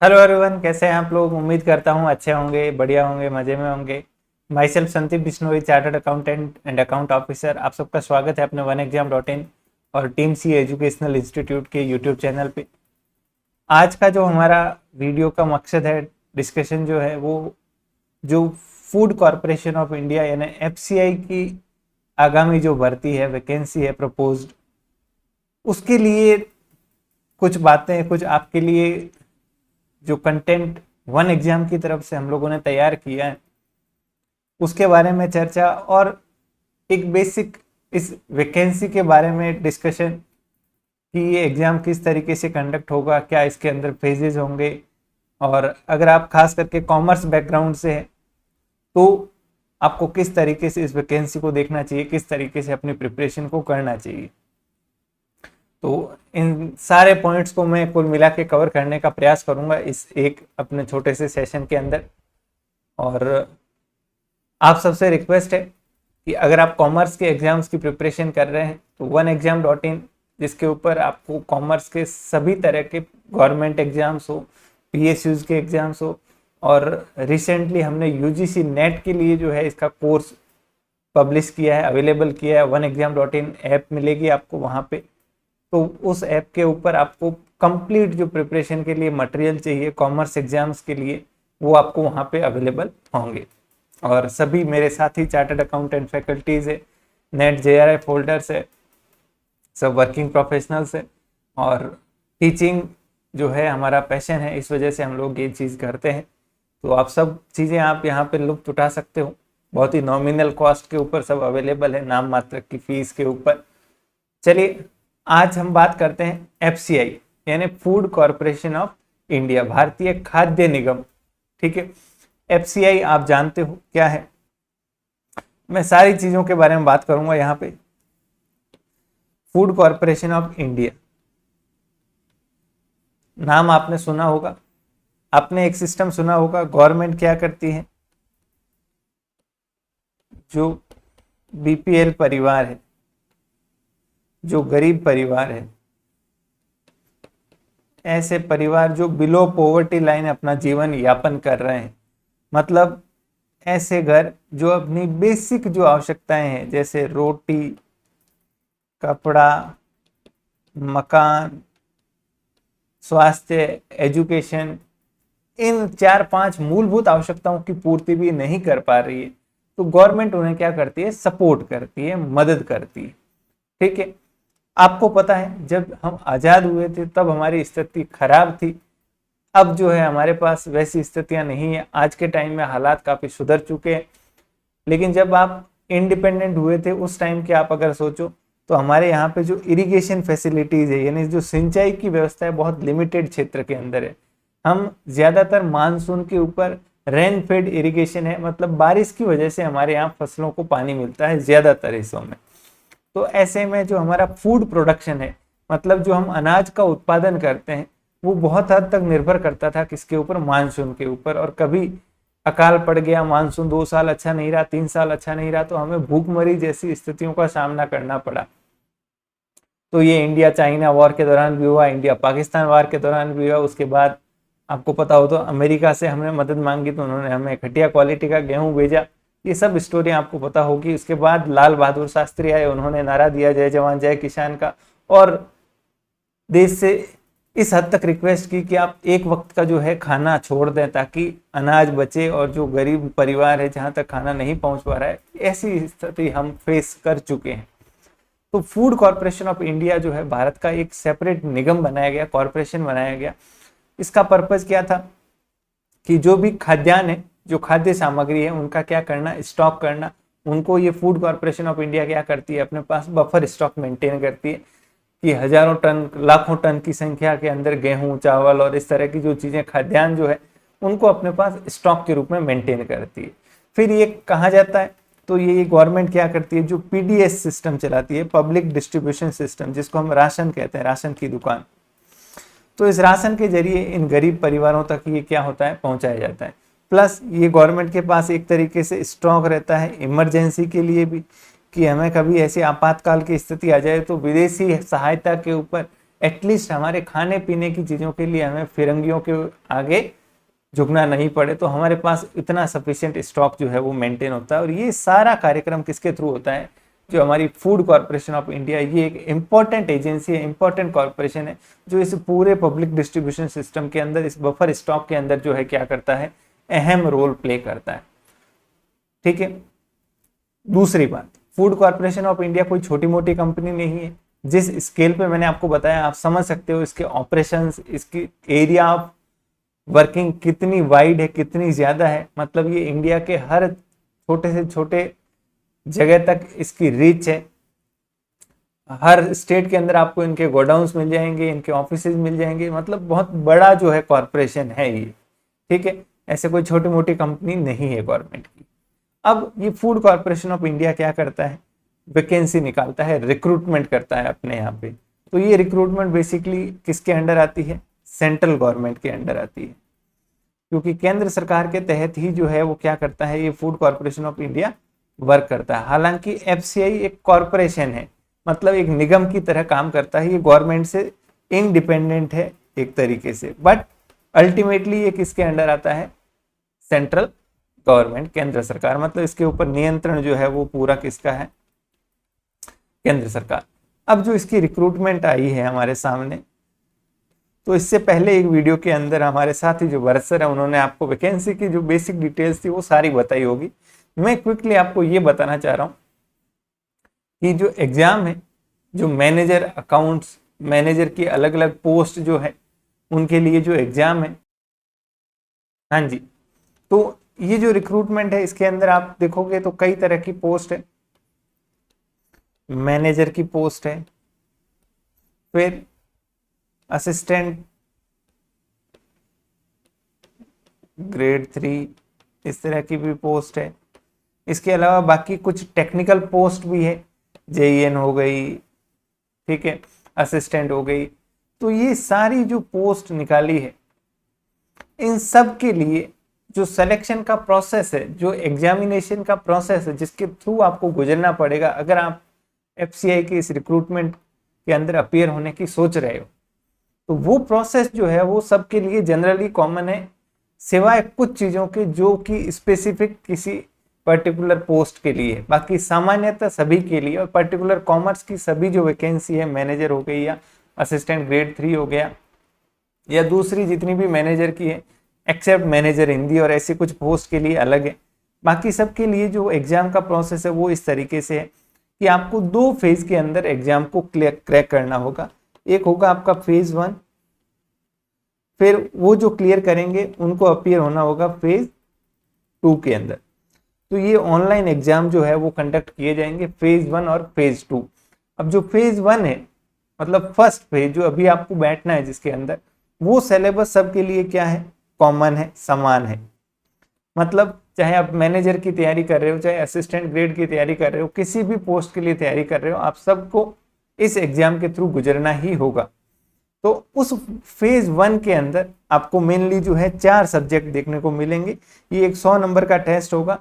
Hello everyone, कैसे हैं आप लोग। उम्मीद करता हूँ अच्छे होंगे, बढ़िया होंगे, मज़े में होंगे। My self Sandeep Bishnoi, chartered accountant and account officer. आप सबका स्वागत है अपने वन एग्जाम डॉट इन और टीम सी एजुकेशनल इंस्टीट्यूट के यूट्यूब चैनल पे। आज का जो हमारा वीडियो का मकसद है, डिस्कशन जो है वो जो फूड कॉरपोरेशन ऑफ इंडिया यानी एफसीआई की आगामी जो भर्ती है, वैकेंसी है प्रपोज्ड, उसके लिए कुछ बातें, कुछ आपके लिए जो कंटेंट वन एग्जाम की तरफ से हम लोगों ने तैयार किया है उसके बारे में चर्चा, और एक बेसिक इस वैकेंसी के बारे में डिस्कशन कि ये एग्ज़ाम किस तरीके से कंडक्ट होगा, क्या इसके अंदर फेजेस होंगे, और अगर आप खास करके कॉमर्स बैकग्राउंड से हैं तो आपको किस तरीके से इस वैकेंसी को देखना चाहिए, किस तरीके से अपनी प्रिपरेशन को करना चाहिए। तो इन सारे पॉइंट्स को मैं कुल मिला के कवर करने का प्रयास करूंगा इस एक अपने छोटे से सेशन के अंदर। और आप सबसे रिक्वेस्ट है कि अगर आप कॉमर्स के एग्जाम्स की प्रिपरेशन कर रहे हैं तो वन एग्जाम डॉट इन, जिसके ऊपर आपको कॉमर्स के सभी तरह के गवर्नमेंट एग्जाम्स हो, पीएसयूज के एग्जाम्स हो, और रिसेंटली हमने यूजीसी नेट के लिए जो है इसका कोर्स पब्लिश किया है, अवेलेबल किया है। One exam dot in app मिलेगी आपको वहाँ पे, तो उस ऐप के ऊपर आपको कंप्लीट जो प्रिपरेशन के लिए मटेरियल चाहिए कॉमर्स एग्जाम्स के लिए, वो आपको वहाँ पे अवेलेबल होंगे। और सभी मेरे साथी चार्टर्ड अकाउंटेंट फैकल्टीज है, नेट जेआरएफ होल्डर्स है, सब वर्किंग प्रोफेशनल्स है, और टीचिंग जो है हमारा पैशन है, इस वजह से हम लोग ये चीज़ करते हैं। तो आप सब चीज़ें आप यहाँ पे लुत्फ उठा सकते हो, बहुत ही नॉमिनल कॉस्ट के ऊपर सब अवेलेबल है, नाम मात्र की फीस के ऊपर। चलिए आज हम बात करते हैं एफसीआई यानी फूड कॉरपोरेशन ऑफ इंडिया, भारतीय खाद्य निगम। ठीक है, एफसीआई आप जानते हो क्या है। मैं सारी चीजों के बारे में बात करूंगा यहाँ पे। फूड कॉरपोरेशन ऑफ इंडिया नाम आपने सुना होगा, आपने एक सिस्टम सुना होगा। गवर्नमेंट क्या करती है, जो बीपीएल परिवार है, जो गरीब परिवार है, ऐसे परिवार जो बिलो पॉवर्टी लाइन अपना जीवन यापन कर रहे हैं, मतलब ऐसे घर जो अपनी बेसिक जो आवश्यकताएं हैं जैसे रोटी, कपड़ा, मकान, स्वास्थ्य, एजुकेशन, इन 4-5 मूलभूत आवश्यकताओं की पूर्ति भी नहीं कर पा रही है, तो गवर्नमेंट उन्हें क्या करती है, सपोर्ट करती है, मदद करती है। ठीक है, आपको पता है जब हम आज़ाद हुए थे तब हमारी स्थिति खराब थी। अब जो है हमारे पास वैसी स्थितियां नहीं है, आज के टाइम में हालात काफ़ी सुधर चुके हैं। लेकिन जब आप इंडिपेंडेंट हुए थे उस टाइम के आप अगर सोचो तो हमारे यहाँ पे जो इरिगेशन फैसिलिटीज़ है, यानी जो सिंचाई की व्यवस्था है, बहुत लिमिटेड क्षेत्र के अंदर है। हम ज़्यादातर मानसून के ऊपर रेन फेड इरिगेशन है, मतलब बारिश की वजह से हमारे यहाँ फसलों को पानी मिलता है ज़्यादातर हिस्सों में। तो ऐसे में जो हमारा फूड प्रोडक्शन है, मतलब जो हम अनाज का उत्पादन करते हैं, वो बहुत हद तक निर्भर करता था किसके ऊपर, मानसून के ऊपर। और कभी अकाल पड़ गया, मानसून 2 साल अच्छा नहीं रहा, 3 साल अच्छा नहीं रहा, तो हमें भूखमरी जैसी स्थितियों का सामना करना पड़ा। तो ये इंडिया चाइना वॉर के दौरान भी हुआ, इंडिया पाकिस्तान वॉर के दौरान भी हुआ। उसके बाद आपको पता हो तो अमेरिका से हमने मदद मांगी तो उन्होंने हमें घटिया क्वालिटी का गेहूं भेजा। ये सब स्टोरी आपको पता होगी। उसके बाद लाल बहादुर शास्त्री आए, उन्होंने नारा दिया जय जवान जय किसान का, और देश से इस हद तक रिक्वेस्ट की कि आप एक वक्त का जो है खाना छोड़ दें ताकि अनाज बचे, और जो गरीब परिवार है जहां तक खाना नहीं पहुंच पा रहा है, ऐसी स्थिति हम फेस कर चुके हैं। तो फूड कॉरपोरेशन ऑफ इंडिया जो है भारत का एक सेपरेट निगम बनाया गया, कॉरपोरेशन बनाया गया। इसका पर्पज क्या था कि जो भी खाद्यान्न है, जो खाद्य सामग्री है, उनका क्या करना, स्टॉक करना। उनको ये फूड कॉरपोरेशन ऑफ इंडिया क्या करती है, अपने पास बफर स्टॉक मेंटेन करती है कि हजारों टन, लाखों टन की संख्या के अंदर गेहूं, चावल और इस तरह की जो चीजें, खाद्यान्न जो है, उनको अपने पास स्टॉक के रूप में मेंटेन करती है। फिर ये कहाँ जाता है, तो ये गवर्नमेंट क्या करती है, जो पीडीएस सिस्टम चलाती है, पब्लिक डिस्ट्रीब्यूशन सिस्टम, जिसको हम राशन कहते हैं, राशन की दुकान। तो इस राशन के जरिए इन गरीब परिवारों तक ये क्या होता है, पहुंचाया जाता है। प्लस ये गवर्नमेंट के पास एक तरीके से स्टॉक रहता है इमरजेंसी के लिए भी, कि हमें कभी ऐसी आपातकाल की स्थिति आ जाए तो विदेशी सहायता के ऊपर एटलीस्ट हमारे खाने पीने की चीज़ों के लिए हमें फिरंगियों के आगे झुकना नहीं पड़े, तो हमारे पास इतना सफिशिएंट स्टॉक जो है वो मेंटेन होता है। और ये सारा कार्यक्रम किसके थ्रू होता है? जो हमारी फूड कॉरपोरेशन ऑफ इंडिया, ये एक इम्पॉर्टेंट एजेंसी है, इम्पॉर्टेंट कॉरपोरेशन है, जो इस पूरे पब्लिक डिस्ट्रीब्यूशन सिस्टम के अंदर, इस बफर स्टॉक के अंदर जो है क्या करता है, अहम रोल प्ले करता है। ठीक है। दूसरी बात, फूड कॉरपोरेशन ऑफ इंडिया कोई छोटी मोटी कंपनी नहीं है। जिस स्केल पे मैंने आपको बताया, आप समझ सकते हो इसके ऑपरेशंस, इसकी एरिया ऑफ वर्किंग कितनी वाइड है, कितनी ज्यादा है। मतलब ये इंडिया के हर छोटे से छोटे जगह तक इसकी रीच है। हर स्टेट के अंदर आपको इनके गोडाउन्स मिल जाएंगे, इनके ऑफिसेज मिल जाएंगे। मतलब बहुत बड़ा जो है कॉरपोरेशन है ये। ठीक है, ऐसे कोई छोटी मोटी कंपनी नहीं है गवर्नमेंट की। अब ये फूड कॉरपोरेशन ऑफ इंडिया क्या करता है? वैकेंसी निकालता है, रिक्रूटमेंट करता है अपने यहाँ पे। तो ये रिक्रूटमेंट बेसिकली किसके अंडर आती है? सेंट्रल गवर्नमेंट के अंडर आती है, क्योंकि केंद्र सरकार के तहत ही जो है वो क्या करता है, ये food corporation of India work करता है। हालांकि एफसीआई एक कॉरपोरेशन है, मतलब एक निगम की तरह काम करता है, ये गवर्नमेंट से इंडिपेंडेंट है एक तरीके से, बट अल्टीमेटली ये किसके अंडर आता है? सेंट्रल गवर्नमेंट, केंद्र सरकार। मतलब इसके ऊपर नियंत्रण जो है वो पूरा किसका है? केंद्र सरकार। अब जो इसकी रिक्रूटमेंट आई है हमारे सामने, तो इससे पहले एक वीडियो के अंदर हमारे साथ ही जो भरत सर है, उन्होंने आपको वैकेंसी की जो बेसिक डिटेल्स थी वो सारी बताई होगी। मैं क्विकली आपको ये बताना चाह रहा हूँ कि जो एग्जाम है, जो मैनेजर अकाउंट्स, मैनेजर की अलग अलग पोस्ट जो है उनके लिए जो एग्जाम है, हाँ जी, तो ये जो रिक्रूटमेंट है इसके अंदर आप देखोगे तो कई तरह की पोस्ट है। मैनेजर की पोस्ट है, फिर असिस्टेंट ग्रेड 3 इस तरह की भी पोस्ट है। इसके अलावा बाकी कुछ टेक्निकल पोस्ट भी है, जेईएन हो गई, ठीक है, असिस्टेंट हो गई। तो ये सारी जो पोस्ट निकाली है, इन सब के लिए जो सिलेक्शन का प्रोसेस है, जो एग्जामिनेशन का प्रोसेस है, जिसके थ्रू आपको गुजरना पड़ेगा अगर आप एफसीआई के इस रिक्रूटमेंट के अंदर अपीयर होने की सोच रहे हो, तो वो प्रोसेस जो है वो सबके लिए जनरली कॉमन है, सिवाय कुछ चीज़ों के जो कि स्पेसिफिक किसी पर्टिकुलर पोस्ट के लिए। बाकी सामान्यतः सभी के लिए, और पर्टिकुलर कॉमर्स की सभी जो वैकेंसी है, मैनेजर हो गई या असिस्टेंट ग्रेड 3 हो गया या दूसरी जितनी भी मैनेजर की है, एक्सेप्ट मैनेजर हिंदी और ऐसी कुछ पोस्ट के लिए अलग है। बाकी सबके लिए जो एग्जाम का प्रोसेस है वो इस तरीके से है कि आपको 2 फेज के अंदर एग्जाम को क्रैक करना होगा। एक होगा आपका फेज 1, फिर वो जो क्लियर करेंगे उनको अपीयर होना होगा फेज 2 के अंदर। तो ये ऑनलाइन एग्जाम जो है वो कंडक्ट किए जाएंगे फेज 1 और फेज 2। अब जो फेज 1 है, मतलब फर्स्ट फेज जो अभी आपको बैठना है जिसके अंदर, वो सिलेबस सबके लिए क्या है? कॉमन है, समान है। मतलब चाहे आप मैनेजर की तैयारी कर रहे हो, चाहे असिस्टेंट ग्रेड की तैयारी कर रहे हो, किसी भी पोस्ट के लिए तैयारी कर रहे हो, आप सबको इस एग्जाम के थ्रू गुजरना ही होगा। तो उस फेज 1 के अंदर आपको मेनली जो है 4 सब्जेक्ट देखने को मिलेंगे। ये एक 100 नंबर का टेस्ट होगा,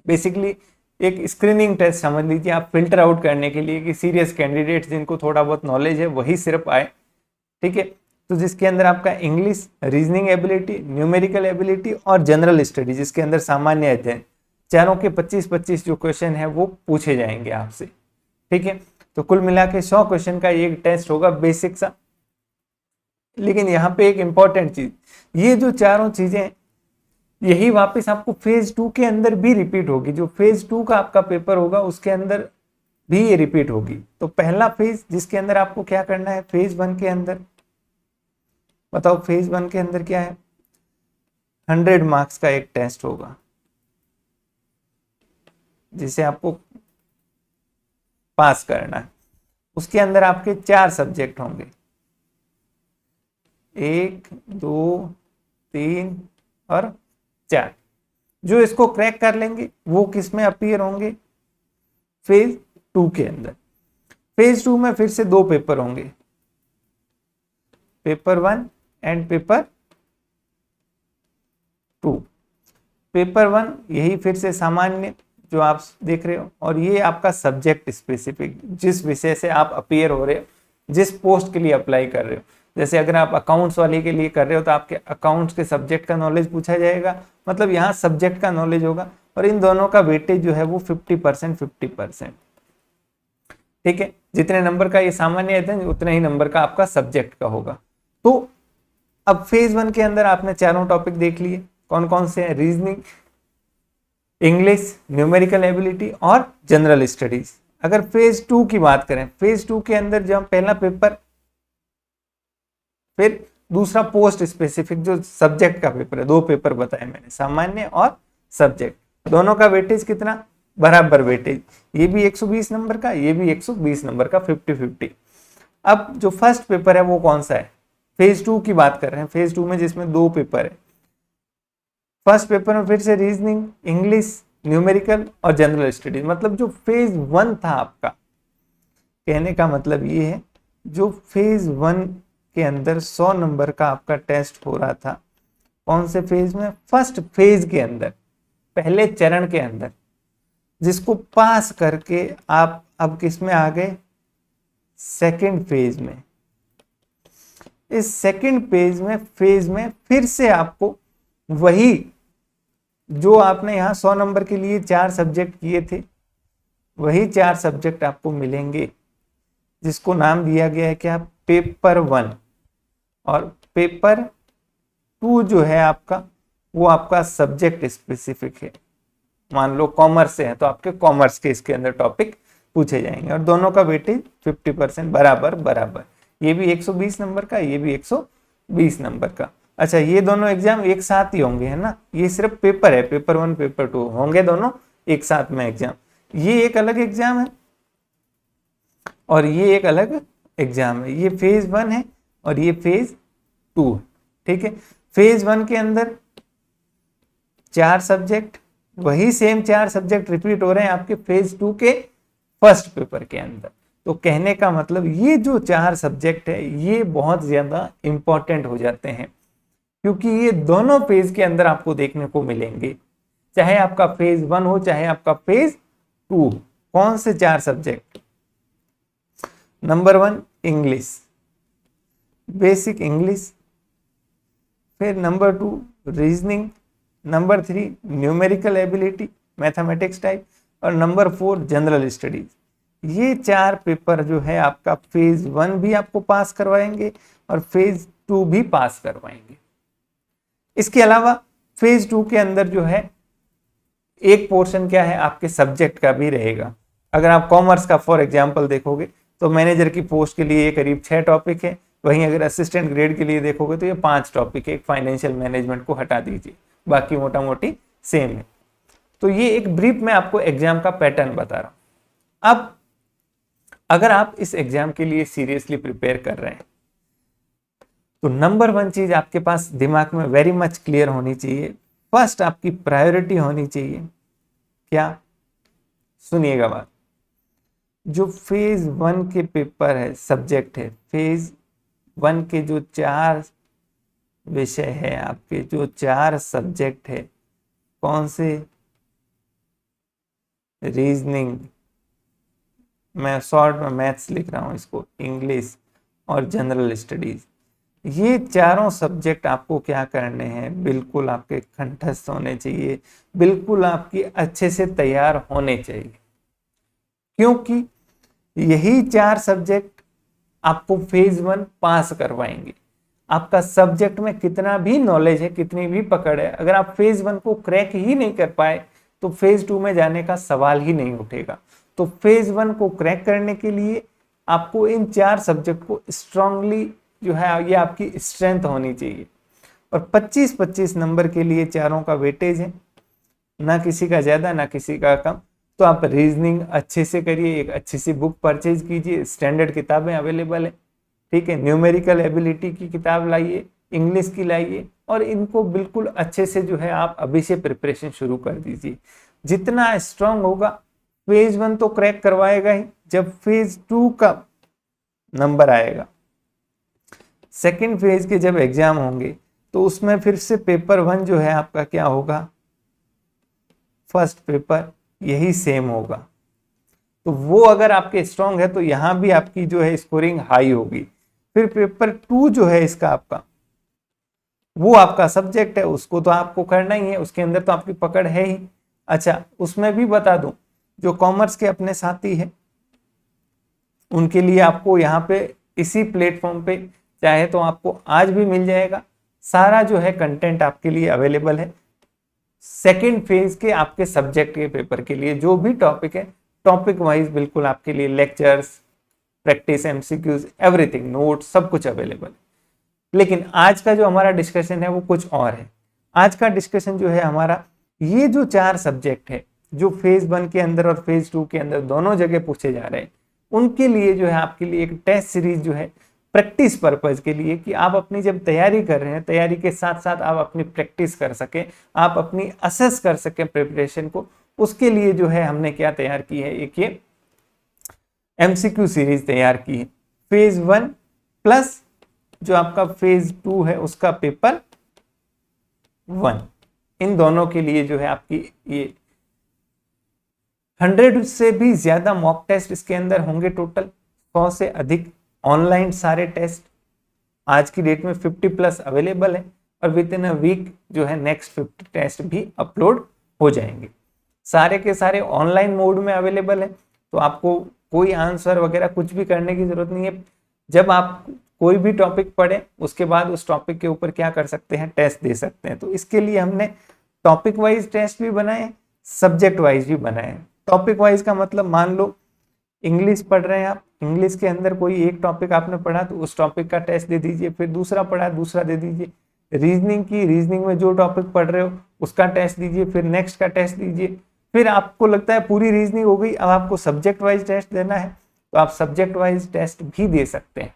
बेसिकली एक स्क्रीनिंग टेस्ट समझ लीजिए आप, फिल्टर आउट करने के लिए कि सीरियस कैंडिडेट्स जिनको थोड़ा बहुत नॉलेज है वही सिर्फ आए। ठीक है, तो जिसके अंदर आपका English, reasoning ability, numerical ability और जनरल स्टडी, जिसके अंदर सामान्य अध्ययन, चारों के 25-25 जो क्वेश्चन है वो पूछे जाएंगे आपसे। ठीक है, तो कुल मिला के 100 क्वेश्चन का एक टेस्ट होगा बेसिक सा। लेकिन यहाँ पे एक इंपॉर्टेंट चीज, ये जो चारों चीजें यही वापस आपको फेज 2 के अंदर भी रिपीट होगी। जो फेज 2 का आपका पेपर होगा उसके अंदर भी ये रिपीट होगी। तो पहला फेज जिसके अंदर आपको क्या करना है, फेज 1 के अंदर बताओ, फेज 1 के अंदर क्या है? 100 मार्क्स का एक टेस्ट होगा जिसे आपको पास करना है। उसके अंदर आपके 4 सब्जेक्ट होंगे, 1, 2, 3 और 4। जो इसको क्रैक कर लेंगे वो किस में अपीयर होंगे? फेज 2 के अंदर। फेज 2 में फिर से 2 पेपर होंगे, पेपर 1 एंड पेपर 2। पेपर 1 यही फिर से सामान्य जो आप देख रहे हो, और ये आपका सब्जेक्ट स्पेसिफिक, जिस विषय से आप अपीयर हो रहे हो जिस पोस्ट के लिए अप्लाई कर रहे हो। जैसे अगर आप अकाउंट्स वाले के लिए कर रहे हो तो आपके अकाउंट्स के सब्जेक्ट का नॉलेज पूछा जाएगा, मतलब यहाँ सब्जेक्ट का नॉलेज होगा, और इन दोनों का वेटेज जो है वो 50% 50%। ठीक है, जितने नंबर का ये सामान्य अध्ययन उतने ही नंबर का आपका सब्जेक्ट का होगा। तो अब फेज 1 के अंदर आपने चारों टॉपिक देख लिए, कौन कौन से हैं? रीजनिंग, इंग्लिश, न्यूमेरिकल एबिलिटी और जनरल स्टडीज। अगर फेज 2 की बात करें, फेज 2 के अंदर जब पहला पेपर, फिर दूसरा पोस्ट स्पेसिफिक जो सब्जेक्ट का पेपर है, 2 पेपर बताए मैंने, सामान्य और सब्जेक्ट। दोनों का वेटेज कितना? बराबर वेटेज, ये भी 120 नंबर का, ये भी 120 नंबर का, 50-50। अब जो फर्स्ट पेपर है वो कौन सा है? फेज 2 की बात कर रहे हैं, फेज 2 में जिसमें 2 पेपर है। फर्स्ट पेपर में फिर से रीजनिंग, इंग्लिश, न्यूमेरिकल और जनरल स्टडीज। मतलब जो फेज 1 था आपका, कहने का मतलब ये है, जो फेज 1 के अंदर 100 नंबर का आपका टेस्ट हो रहा था, कौन से फेज में? फर्स्ट फेज के अंदर, पहले चरण के अंदर, जिसको पास करके आप अब किस में आ गए? सेकंड फेज में। इस सेकंड फेज में फिर से आपको वही जो आपने यहाँ 100 नंबर के लिए 4 सब्जेक्ट किए थे, वही 4 सब्जेक्ट आपको मिलेंगे, जिसको नाम दिया गया है क्या? पेपर 1। और पेपर 2 जो है आपका, वो आपका सब्जेक्ट स्पेसिफिक है। मान लो कॉमर्स से है तो आपके कॉमर्स के इसके अंदर टॉपिक पूछे जाएंगे, और दोनों का वेटेज 50% बराबर बराबर। ये भी 120 नंबर का, ये भी 120 नंबर का। अच्छा, ये दोनों एग्जाम एक साथ ही होंगे, है ना? ये सिर्फ पेपर है, पेपर 1 पेपर 2 होंगे दोनों एक साथ में एग्जाम। ये एक अलग एग्जाम है और ये एक अलग एग्जाम है। ये फेज 1 है और ये फेज 2 है। ठीक है, फेज 1 के अंदर 4 सब्जेक्ट, वही सेम 4 सब्जेक्ट रिपीट हो रहे हैं आपके फेज 2 के फर्स्ट पेपर के अंदर। तो कहने का मतलब ये जो 4 सब्जेक्ट है ये बहुत ज्यादा इंपॉर्टेंट हो जाते हैं, क्योंकि ये दोनों फेज के अंदर आपको देखने को मिलेंगे, चाहे आपका फेज 1 हो चाहे आपका फेज 2। कौन से 4 subject? Number 1 English, basic English, फिर number 2 reasoning, number 3 numerical ability mathematics type, और नंबर 4 जनरल स्टडीज। ये 4 पेपर जो है आपका फेज 1 भी आपको पास करवाएंगे और फेज 2 भी पास करवाएंगे। इसके अलावा फेज 2 के अंदर जो है एक पोर्शन क्या है, आपके सब्जेक्ट का भी रहेगा। अगर आप कॉमर्स का फॉर एग्जांपल देखोगे तो मैनेजर की पोस्ट के लिए करीब 6 टॉपिक है, वहीं अगर असिस्टेंट ग्रेड के लिए देखोगे तो ये 5 टॉपिक है। एक फाइनेंशियल मैनेजमेंट को हटा दीजिए, बाकी मोटा मोटी सेम है। तो ये एक ब्रीफ में आपको एग्जाम का पैटर्न बता रहा हूं। अब अगर आप इस एग्जाम के लिए सीरियसली प्रिपेयर कर रहे हैं तो नंबर 1 चीज आपके पास दिमाग में वेरी मच क्लियर होनी चाहिए। फर्स्ट आपकी प्रायोरिटी होनी चाहिए क्या? सुनिएगा बात, जो फेज 1 के पेपर है, सब्जेक्ट है, फेज 1 के जो 4 विषय है, आपके जो 4 सब्जेक्ट है, कौन से? रीजनिंग, मैं शॉर्ट में मैथ्स लिख रहा हूं इसको, इंग्लिश और जनरल स्टडीज। ये चारों सब्जेक्ट आपको क्या करने हैं? बिल्कुल आपके कंठस्थ होने चाहिए, बिल्कुल आपकी अच्छे से तैयार होने चाहिए, क्योंकि यही 4 सब्जेक्ट आपको फेज 1 पास करवाएंगे। आपका सब्जेक्ट में कितना भी नॉलेज है, कितनी भी पकड़ है, अगर आप फेज 1 को क्रैक ही नहीं कर पाए तो फेज 2 में जाने का सवाल ही नहीं उठेगा। तो फेज 1 को क्रैक करने के लिए आपको इन 4 सब्जेक्ट को स्ट्रांगली जो है ये आपकी स्ट्रेंथ होनी चाहिए। और 25-25 नंबर के लिए चारों का वेटेज है, ना किसी का ज्यादा ना किसी का कम। तो आप रीजनिंग अच्छे से करिए, एक अच्छी सी बुक परचेज कीजिए, स्टैंडर्ड किताबें अवेलेबल है, ठीक है। न्यूमेरिकल एबिलिटी की किताब लाइए, इंग्लिश की लाइए, और इनको बिल्कुल अच्छे से जो है आप अभी से प्रिपरेशन शुरू कर दीजिए। जितना स्ट्रांग होगा, फेज 1 तो क्रैक करवाएगा ही, जब फेज 2 का नंबर आएगा, सेकेंड फेज के जब एग्जाम होंगे तो उसमें फिर से पेपर 1 जो है आपका क्या होगा? फर्स्ट पेपर यही सेम होगा। तो वो अगर आपके स्ट्रांग है तो यहाँ भी आपकी जो है स्कोरिंग हाई होगी। फिर पेपर 2 जो है इसका आपका, वो आपका सब्जेक्ट है, उसको तो आपको करना ही है, उसके अंदर तो आपकी पकड़ है ही। अच्छा, उसमें भी बता दूं, जो कॉमर्स के अपने साथी हैं उनके लिए आपको यहाँ पे इसी प्लेटफॉर्म पे चाहे तो आपको आज भी मिल जाएगा, सारा जो है कंटेंट आपके लिए अवेलेबल है। सेकेंड फेज के आपके सब्जेक्ट के पेपर के लिए जो भी टॉपिक है, टॉपिक वाइज बिल्कुल आपके लिए lectures, practice, MCQs, everything, notes, सब कुछ अवेलेबल है। लेकिन आज का जो हमारा डिस्कशन है वो कुछ और है। आज का डिस्कशन जो है हमारा, ये जो 4 सब्जेक्ट है जो फेज 1 के अंदर और फेज 2 के अंदर दोनों जगह पूछे जा रहे हैं, उनके लिए जो है आपके लिए एक टेस्ट सीरीज जो है प्रैक्टिस पर्पज के लिए, कि आप अपनी जब तैयारी कर रहे हैं, तैयारी के साथ साथ आप अपनी प्रैक्टिस कर सके, आप अपनी असेस कर सके प्रिपरेशन को, उसके लिए जो है हमने क्या तैयार की है, एक ये एमसीक्यू सीरीज तैयार की है। फेज 1 प्लस जो आपका फेज 2 है उसका पेपर 1, इन दोनों के लिए जो है आपकी ये 100 से भी ज्यादा मॉक टेस्ट इसके अंदर होंगे, टोटल 100 से अधिक ऑनलाइन सारे टेस्ट आज की डेट में 50+ अवेलेबल है, और विद इन अ वीक जो है नेक्स्ट 50 टेस्ट भी अपलोड हो जाएंगे। सारे के सारे ऑनलाइन मोड में अवेलेबल है, तो आपको कोई आंसर वगैरह कुछ भी करने की जरूरत नहीं है। जब आप कोई भी टॉपिक पढ़े उसके बाद उस टॉपिक के ऊपर क्या कर सकते हैं, टेस्ट दे सकते हैं। तो इसके लिए हमने टॉपिक वाइज टेस्ट भी बनाए, सब्जेक्ट वाइज भी बनाए। टॉपिक वाइज का मतलब, मान लो इंग्लिश पढ़ रहे हैं आप, इंग्लिश के अंदर कोई एक टॉपिक आपने पढ़ा तो उस टॉपिक का टेस्ट दे दीजिए, फिर दूसरा पढ़ा दूसरा दे दीजिए। रीजनिंग में जो टॉपिक पढ़ रहे हो उसका टेस्ट दीजिए, फिर नेक्स्ट का टेस्ट दीजिए। फिर आपको लगता है पूरी रीजनिंग हो गई, अब आपको सब्जेक्ट वाइज टेस्ट देना है तो आप सब्जेक्ट वाइज टेस्ट भी दे सकते हैं।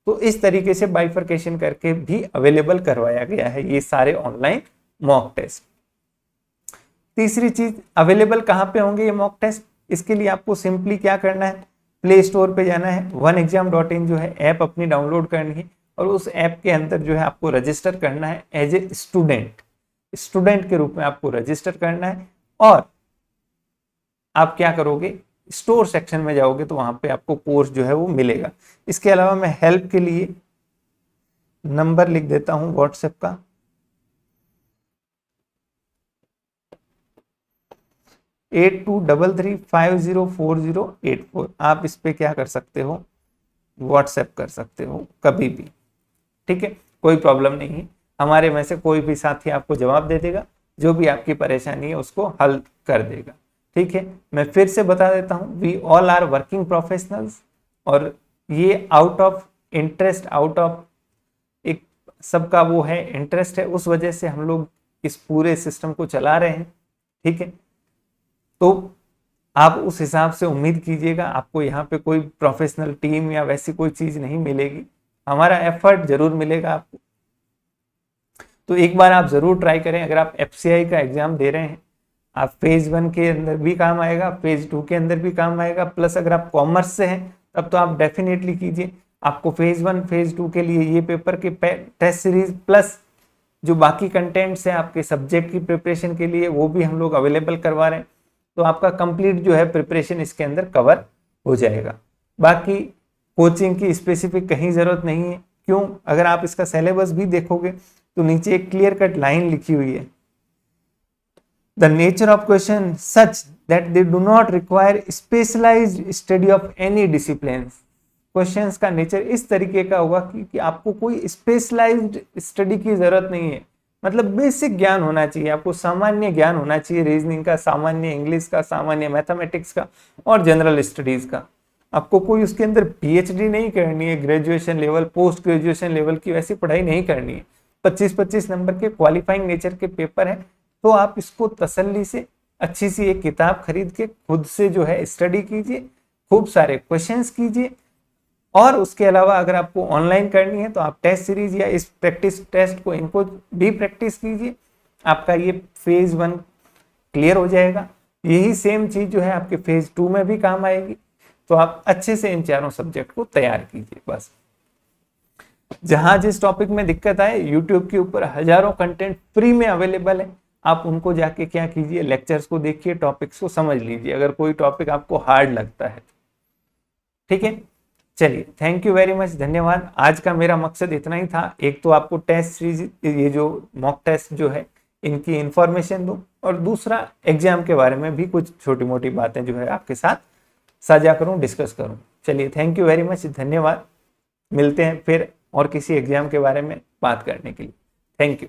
तो इस तरीके से बाइफर्केशन करके भी अवेलेबल करवाया गया है ये सारे ऑनलाइन मॉक टेस्ट। तीसरी चीज, अवेलेबल कहाँ पे होंगे ये मॉक टेस्ट, इसके लिए आपको सिंपली क्या करना है, प्ले स्टोर पे जाना है, oneexam.in जो है ऐप अपनी डाउनलोड करनी है, और उस ऐप के अंदर जो है आपको रजिस्टर करना है एज ए स्टूडेंट के रूप में आपको रजिस्टर करना है। और आप क्या करोगे, स्टोर सेक्शन में जाओगे तो वहां पे आपको कोर्स जो है वो मिलेगा। इसके अलावा मैं हेल्प के लिए नंबर लिख देता हूं व्हाट्सएप का, 8233504084। आप इस पे क्या कर सकते हो, व्हाट्सएप कर सकते हो कभी भी, ठीक है, कोई प्रॉब्लम नहीं है। हमारे में से कोई भी साथी आपको जवाब दे देगा, जो भी आपकी परेशानी है उसको हल कर देगा, ठीक है। मैं फिर से बता देता हूँ, we all are working professionals, और ये out of interest, out of एक सबका वो है इंटरेस्ट है, उस वजह से हम लोग इस पूरे सिस्टम को चला रहे हैं, ठीक है। तो आप उस हिसाब से उम्मीद कीजिएगा, आपको यहाँ पे कोई प्रोफेशनल टीम या वैसी कोई चीज नहीं मिलेगी, हमारा एफर्ट जरूर मिलेगा आपको। तो एक बार आप जरूर ट्राई करें। अगर आप FCI का एग्जाम दे रहे हैं, आप फेज 1 के अंदर भी काम आएगा, फेज 2 के अंदर भी काम आएगा, प्लस अगर आप कॉमर्स से हैं तब तो आप डेफिनेटली कीजिए। आपको फेज 1 फेज 2 के लिए ये पेपर के टेस्ट सीरीज प्लस जो बाकी कंटेंट्स है आपके सब्जेक्ट की प्रिपरेशन के लिए, वो भी हम लोग अवेलेबल करवा रहे हैं। तो आपका कंप्लीट जो है प्रिपरेशन इसके अंदर कवर हो जाएगा। बाकी कोचिंग की स्पेसिफिक कहीं जरूरत नहीं है। क्यों? अगर आप इसका सिलेबस भी देखोगे तो नीचे एक क्लियर कट लाइन लिखी हुई है, the nature of question such that they do not require specialised study of any discipline. Questions का नेचर इस तरीके का होगा कि आपको कोई स्पेशलाइज्ड स्टडी की जरूरत नहीं है, मतलब बेसिक ज्ञान होना चाहिए, आपको सामान्य ज्ञान होना चाहिए, रीजनिंग का, सामान्य इंग्लिश का, सामान्य मैथमेटिक्स का और जनरल स्टडीज का। आपको कोई उसके अंदर PhD नहीं करनी है, graduation level, post graduation level की वैसी पढ़ाई नहीं करनी है। 25-25 नंबर के क्वालिफाइंग नेचर के पेपर है, तो आप इसको तसल्ली से अच्छी सी एक किताब खरीद के खुद से जो है स्टडी कीजिए, खूब सारे क्वेश्चंस कीजिए। और उसके अलावा अगर आपको ऑनलाइन करनी है तो आप टेस्ट सीरीज या इस प्रैक्टिस टेस्ट को, इनको भी प्रैक्टिस कीजिए, आपका ये फेज 1 क्लियर हो जाएगा। यही सेम चीज जो है आपके फेज 2 में भी काम आएगी। तो आप अच्छे से इन चारों सब्जेक्ट को तैयार कीजिए। बस जहां जिस टॉपिक में दिक्कत आए, यूट्यूब के ऊपर हजारों कंटेंट फ्री में अवेलेबल है, आप उनको जाके क्या कीजिए, लेक्चर्स को देखिए, टॉपिक्स को समझ लीजिए अगर कोई टॉपिक आपको हार्ड लगता है। ठीक है, चलिए थैंक यू वेरी मच, धन्यवाद। आज का मेरा मकसद इतना ही था, एक तो आपको टेस्ट सीरीज, ये जो मॉक टेस्ट जो है इनकी इंफॉर्मेशन दूं, और दूसरा एग्जाम के बारे में भी कुछ छोटी मोटी बातें जो है आपके साथ साझा करूं, डिस्कस करूं। चलिए थैंक यू वेरी मच, धन्यवाद। मिलते हैं फिर और किसी एग्जाम के बारे में बात करने के लिए। Thank you.